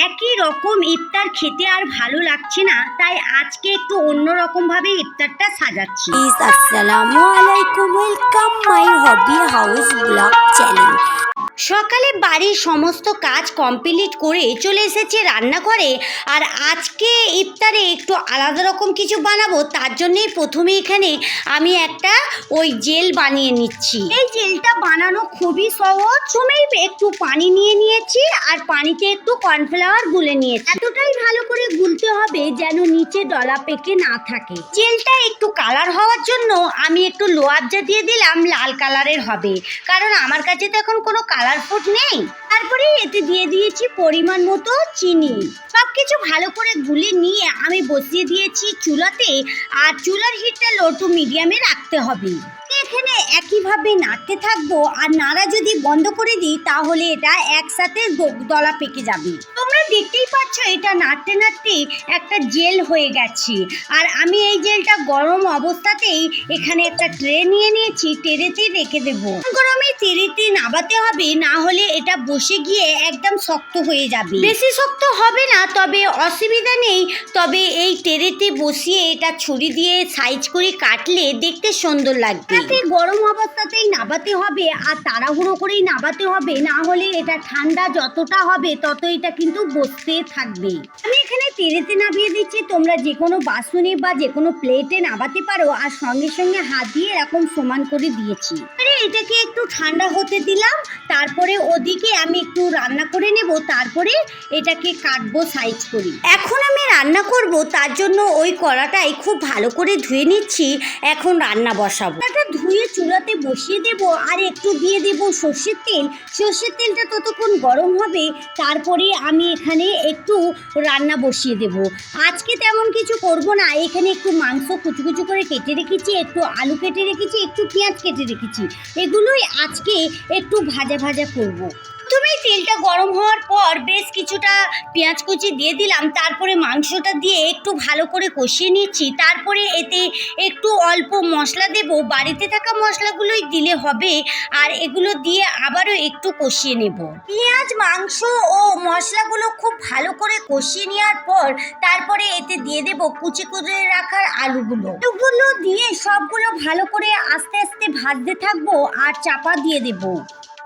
একই রকম ইফতার খেতে আর ভালো লাগছে না, তাই আজকে একটু অন্যরকম ভাবে ইফতারটা সাজাচ্ছি। আসসালামু আলাইকুম, welcome my hobby house blog channel. সকালে বাড়ির সমস্ত কাজ কমপ্লিট করে চলে এসেছে রান্নাঘরে। আর আজকে ইফতারে একটু আলাদা রকম কিছু বানাবো, তার জন্যই প্রথমে এখানে আমি একটা ওই জেল বানিয়ে নিচ্ছি। এই জেলটা বানানো খুবই সহজ। প্রথমেই একটু পানি নিয়ে নিয়েছি আর পানিতে একটু কর্নফ্লাওয়ার গুলে নিয়েছি। এতটাই ভালো করে গুলতে হবে যেন নিচে দলা পেকে না থাকে। জেলটা একটু কালার হওয়ার জন্য আমি একটু লোয়াবজা দিয়ে দিলাম, লাল কালারের হবে, কারণ আমার কাছে তো এখন কোনো কালার ফুড নেই। তারপরে এতে দিয়ে দিয়েছি পরিমাণ মতো চিনি। সবকিছু ভালো করে গুলে নিয়ে আমি বসিয়ে দিয়েছি চুলাতে, আর চুলার হিটটা লো টু মিডিয়ামে রাখতে হবে। এখানে একইভাবে নাড়তে থাকবো, আর নাড়া যদি বন্ধ করে দিই তাহলে এটা একসাথে দলা পেকে যাবে। তোমরা দেখতেই পাচ্ছ এটা নাড়তে নাড়তে একটা জেল হয়ে গেছে। আর আমি এই জেলটা গরম অবস্থাতেই এখানে একটা ট্রে নিয়ে নিয়েছি, ট্রেতে রেখে দেবো। গরমে ট্রেতে নাবাতে হবে, না হলে এটা বসে গিয়ে একদম শক্ত হয়ে যাবে। বেশি শক্ত হবে না, তবে অসুবিধা নেই। তবে এই ট্রেতে বসিয়ে এটা ছুরি দিয়ে সাইজ করে কাটলে দেখতে সুন্দর লাগবে। গরম অবস্থাতেই নাবাতে হবে, আর তাড়াহুড়ো করেই নাবাতে হবে, না হলে এটা ঠান্ডা যতটা হবে তত এটা কিন্তু বসতে থাকবে। আমি এখানে তেরেতে নামিয়ে দিচ্ছি, তোমরা যে কোনো বাসনে বা যে কোনো প্লেটে নাবাতে পারো। আর সঙ্গে সঙ্গে হাত দিয়ে এরকম সমান করে দিয়েছি। এটাকে একটু ঠান্ডা হতে দিলাম, তারপরে ওদিকে আমি একটু রান্না করে নেব, তারপরে এটাকে কাটবো সাইজ করি। এখন আমি রান্না করব, তার জন্য ওই কড়াটাই খুব ভালো করে ধুয়ে নিচ্ছি। এখন রান্না বসাবো। এটা ধুয়ে চুলাতে বসিয়ে দেব, আর একটু দিয়ে দেব সর্ষের তেল। সর্ষের তেলটা ততক্ষণ গরম হবে, তারপরে আমি এখানে একটু রান্না বসিয়ে দেব। আজকে তেমন কিছু করব না, এখানে একটু মাংস কুচু কুচু করে কেটে রেখেছি, একটু আলু কেটে রেখেছি, একটু পেঁয়াজ কেটে রেখেছি। এগুলোই আজকে একটু ভাজা ভাজা করব। প্রথমেই তেলটা গরম হওয়ার পর বেশ কিছুটা পেঁয়াজ কুচি দিয়ে দিলাম, তারপরে মাংসটা দিয়ে একটু ভালো করে কষিয়ে নিচ্ছি। তারপরে এতে একটু অল্প মশলা দেব, বাড়িতে থাকা মশলাগুলোই দিলে হবে। আর এগুলো দিয়ে আবারও একটু কষিয়ে নেব। পেঁয়াজ, মাংস ও মশলাগুলো খুব ভালো করে কষিয়ে নেওয়ার পর তারপরে এতে দিয়ে দেব কুচি করে রাখার আলুগুলো দিয়ে সবগুলো ভালো করে আস্তে আস্তে ভাজতে থাকবো, আর চাপা দিয়ে দেবো।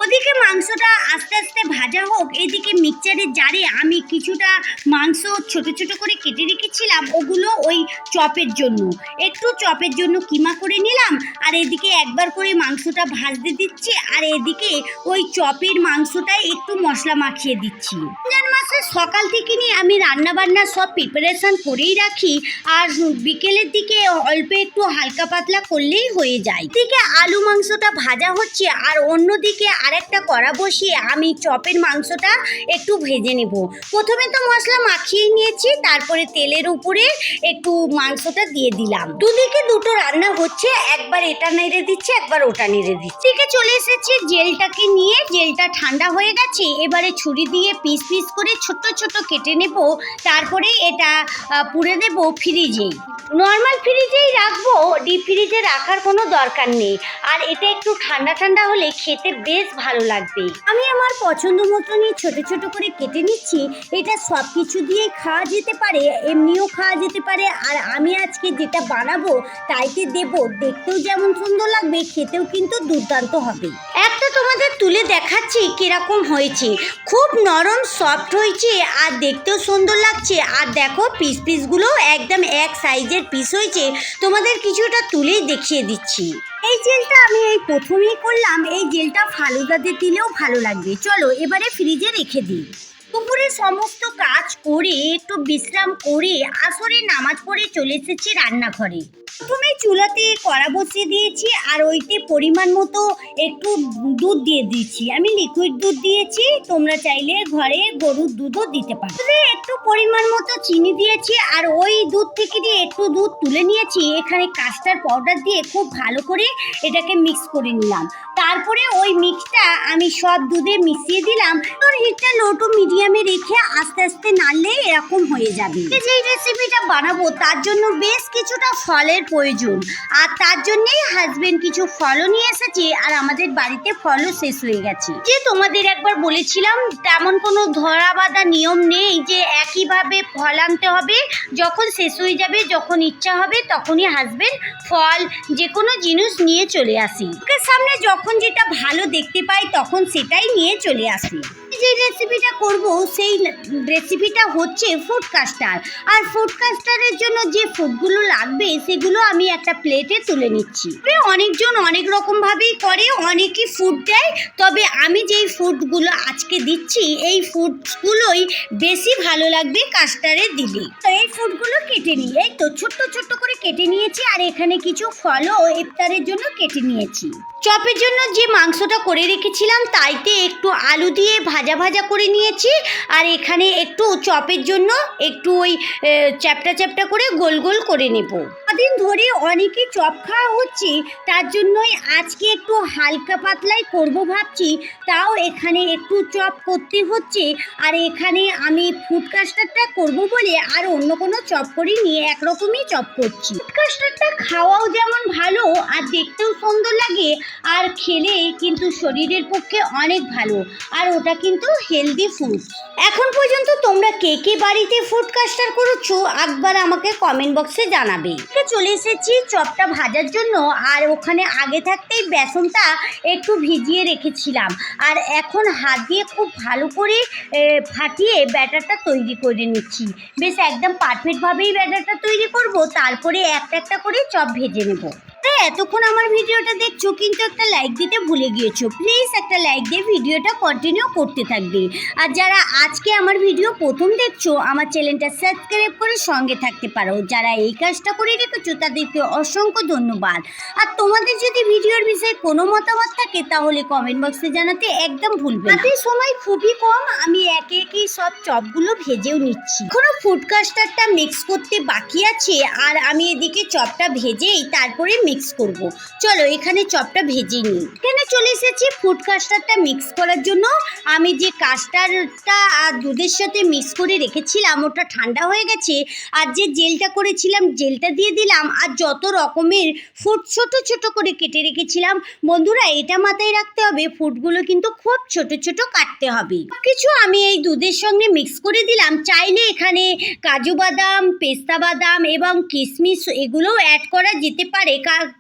ওদিকে মাংসটা আস্তে আস্তে ভাজা হোক, এদিকে মিক্সচারের জারে আমি কিছুটা মাংস ছোট ছোট করে কেটে রেখেছিলাম, ওগুলো ওই চপের জন্য কিমা করে নিলাম। আর এদিকে একবার করে মাংসটা ভাজতে দিচ্ছি, আর এদিকে ওই চপের মাংসটায় একটু মশলা মাখিয়ে দিচ্ছি। রমজান মাসে সকাল থেকে নিয়ে আমি রান্না বান্না সব প্রিপারেশন করেই রাখি, আর বিকেলের দিকে অল্প একটু হালকা পাতলা করলেই হয়ে যায়। এদিকে আলু মাংসটা ভাজা হচ্ছে, আর অন্যদিকে আরেকটা কড়া বসিয়ে আমি চপের মাংসটা একটু ভেজে নেব। প্রথমে তো মশলা মাখিয়ে নিয়েছি, তারপরে তেলের উপরে একটু মাংসটা দিয়ে দিলাম। দুদিকে দুটো রান্না হচ্ছে, একবার এটা নেড়ে দিচ্ছি, একবার ওটা নেড়ে দিচ্ছি। দিকে চলে এসেছি জেলটাকে নিয়ে। জেলটা ঠান্ডা হয়ে গেছে, এবারে ছুরি দিয়ে পিস পিস করে ছোট ছোট কেটে নেব। তারপরে এটা পুরে দেব ফ্রিজে। নর্মাল ফ্রিজেই রাখবো, ডিপ ফ্রিজে রাখার কোনো দরকার নেই। আর এটা একটু ঠান্ডা ঠান্ডা হলে খেতে বেশ ভালো লাগবে। আমি আমার পছন্দ মতনই ছোট ছোট করে কেটে নিচ্ছি। এটা সব কিছু দিয়েই খাওয়া যেতে পারে, এমনিও খাওয়া যেতে পারে। আর আমি আজকে যেটা বানাবো তাইতে দেব, দেখতেও যেমন সুন্দর লাগবে, খেতেও কিন্তু দুর্দান্ত হবে। একটা তোমাদের তুলে দেখাচ্ছি কিরকম হয়েছে। খুব নরম সফট হয়েছে, আর দেখতেও সুন্দর লাগছে। আর দেখো পিস পিসগুলো একদম এক সাইজের পিস হয়েছে। তোমাদের কিছুটা তুলেই দেখিয়ে দিচ্ছি। এই জেলটা আমি এই প্রথমেই করলাম, এই জেলটা ফালুদাতে দিলেও ভালো লাগবে। চলো এবারে ফ্রিজে রেখে দিই। দুপুরে সমস্ত কাজ করে একটু বিশ্রাম করে আসরে নামাজ পড়ে চলে এসেছি রান্নাঘরে। প্রথমে চুলাতে কড়া বসিয়ে দিয়েছি, আর ওইতে পরিমাণ মতো একটু দুধ দিয়ে দিয়েছি। আমি লিকুইড দুধ দিয়েছি, তোমরা চাইলে ঘরে গরুর দুধও দিতে পারো। একটু পরিমাণ মতো চিনি দিয়েছি, আর ওই দুধ থেকে দিয়ে একটু দুধ তুলে নিয়েছি। এখানে কাস্টার্ড পাউডার দিয়ে খুব ভালো করে এটাকে মিক্স করে নিলাম। তারপরে ওই মিক্সটা আমি সব দুধে মিশিয়ে দিলাম। তোর হিটটা লো টু মিডিয়ামে রেখে আস্তে আস্তে নাড়লে এরকম হয়ে যাবে। যেই রেসিপিটা বানাবো তার জন্য বেশ কিছুটা ফলের ফলের প্রয়োজন, আর তার জন্যেই হাজবেন্ড কিছু ফলও নিয়ে এসেছে, আর আমাদের বাড়িতে ফলও শেষ হয়ে গেছে। যে তোমাদের একবার বলেছিলাম তেমন কোনো ধরা বাঁধা নিয়ম নেই যে একইভাবে ফল আনতে হবে, যখন শেষ হয়ে যাবে যখন ইচ্ছা হবে তখনই হাজবেন্ড ফল যে কোনো জিনিস নিয়ে চলে আসি। ওকে সামনে যখন যেটা ভালো দেখতে পাই তখন সেটাই নিয়ে চলে আসি। যে রেসিপিটা করব সেই রেসিপিটা হচ্ছে ফুড কাস্টার্ড, আর ফুড কাস্টার্ডের জন্য যে ফুডগুলো লাগবে সেগুলো আমি একটা প্লেটে তুলে নিচ্ছি। অনেকজন অনেক রকমভাবেই করে, অনেকেই ফুড দেয়, তবে আমি যেই ফুডগুলো আজকে দিচ্ছি এই ফুডগুলোই বেশি ভালো লাগবে কাস্টার্ডে দিলে। তো এই ফুডগুলো কেটে নিই, এই তো ছোট্ট ছোট্ট করে কেটে নিয়েছি, আর এখানে কিছু ফলও ইফতারের জন্য কেটে নিয়েছি। চপের জন্য যে মাংসটা করে রেখেছিলাম তাইতে একটু আলু দিয়ে ভাজা ভাজা করে নিয়েছি, আর এখানে একটু চপের জন্য একটু ওই চ্যাপটা চ্যাপটা করে গোল গোল করে নেব। কদিন ধরে অনেকে চপ খাওয়া হচ্ছে, তার জন্যই আজকে একটু হালকা পাতলাই করব ভাবছি, তাও এখানে একটু চপ করতে হচ্ছে। আর এখানে আমি ফুড কাস্টার্ডটা করব বলে আর অন্য কোনো চপ করিনি, একরকমই চপ করছি। ফুড কাস্টার্ডটা খাওয়াও যেমন ভালো আর দেখতেও সুন্দর লাগে, আর খেলে কিন্তু শরীরের পক্ষে অনেক ভালো, আর ওটা কিন্তু হেলদি ফুড। এখন পর্যন্ত তোমরা কে কে বাড়িতে ফুড কাস্টার্ড করেছো একবার আমাকে কমেন্ট বক্সে জানাবে। চলে এসেছি চপটা ভাজার জন্য, আর ওখানে আগে থাকতেই বেসনটা একটু ভিজিয়ে রেখেছিলাম, আর এখন হাত দিয়ে খুব ভালো করে ফাটিয়ে ব্যাটারটা তৈরি করে নিচ্ছি। বেশ একদম পারফেক্টভাবেই ব্যাটারটা তৈরি করব, তারপরে একটা একটা করে চপ ভেজে নেব। এতক্ষণ আমার ভিডিওটা দেখছো কিন্তু একটা লাইক দিতে ভুলে গিয়েছো, প্লিজ একটা লাইক দিয়ে ভিডিওটা কন্টিনিউ করতে থাকবে। আর যারা আজকে আমার ভিডিও প্রথম দেখছো আমার চ্যানেলটা সাবস্ক্রাইব করে সঙ্গে থাকতে পারো। যারা এই কাজটা করে রেখেছো তাদেরকে অসংখ্য ধন্যবাদ। আর তোমাদের যদি ভিডিওর বিষয়ে কোনো মতামত থাকে তাহলে কমেন্ট বক্সে জানাতে একদম ভুলবে না। হাতে সময় খুবই কম, আমি একে একেই সব চপগুলো ভেজেও নিচ্ছি। এখনো ফুড কাস্টার্ডটা মিক্স করতে বাকি আছে, আর আমি এদিকে চপটা ভেজেই তারপরে মিক্স করব। চলো এখানে চপটা ভেজে নিই। এখানে চলে এসেছি ফুড কাস্টার্ডটা মিক্স করার জন্য। আমি যে কাস্টার্ডটা আর দুধের সাথে মিক্স করে রেখেছিলাম ওটা ঠান্ডা হয়ে গেছে, আর যে জেলটা করেছিলাম জেলটা দিয়ে দিলাম, আর যত রকমের ফুড ছোট ছোট করে কেটে রেখেছিলাম। বন্ধুরা এটা মাথায় রাখতে হবে, ফুডগুলো কিন্তু খুব ছোট ছোট কাটতে হবে। কিছু আমি এই দুধের সঙ্গে মিক্স করে দিলাম। চাইলে এখানে কাজু বাদাম, পেস্তা বাদাম এবং কিশমিশ এগুলোও অ্যাড করা যেতে পারে,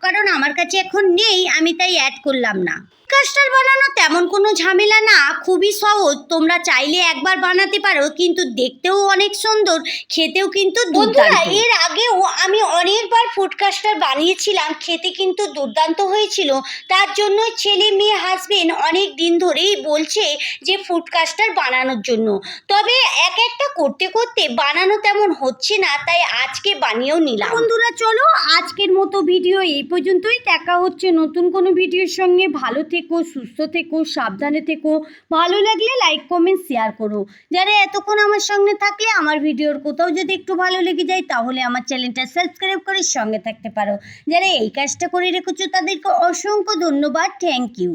কারণ আমার কাছে এখন নেই, আমি তাই অ্যাড করলাম না। কাস্টার্ড বানানো তেমন কোনো ঝামেলা না, খুবই সহজ। তোমরা চাইলে একবার বানাতে পারো, কিন্তু দেখতেও অনেক সুন্দর, খেতেও কিন্তু দুর্দান্ত। এর আগেও আমি অনেকবার ফুড কাস্টার্ড বানিয়েছিলাম, খেতে কিন্তু দুর্দান্ত হয়েছিল। তার জন্য ছেলে মেয়ে হাজবেন্ড অনেক দিন ধরেই বলছে যে ফুড কাস্টার্ড বানানোর জন্য, তবে এক একটা করতে করতে বানানো তেমন হচ্ছে না, তাই আজকে বানিয়েও নিলাম। বন্ধুরা চলো আজকের মতো ভিডিও এই পর্যন্তই, দেখা হচ্ছে নতুন কোনো ভিডিওর সঙ্গে। ভালো থেকো, সুস্থ থেকো, সাবধানে থেকো। ভালো লাগলে লাইক কমেন্ট শেয়ার করো। যারা এতক্ষণ আমার সঙ্গে থাকলে আমার ভিডিওর কোথাও যদি একটু ভালো লেগে যায় তাহলে আমার চ্যানেলটা সাবস্ক্রাইব করে সঙ্গে থাকতে পারো। যারা এই কাজটা করে রেখেছো তাদেরকে অসংখ্য ধন্যবাদ, থ্যাংক ইউ।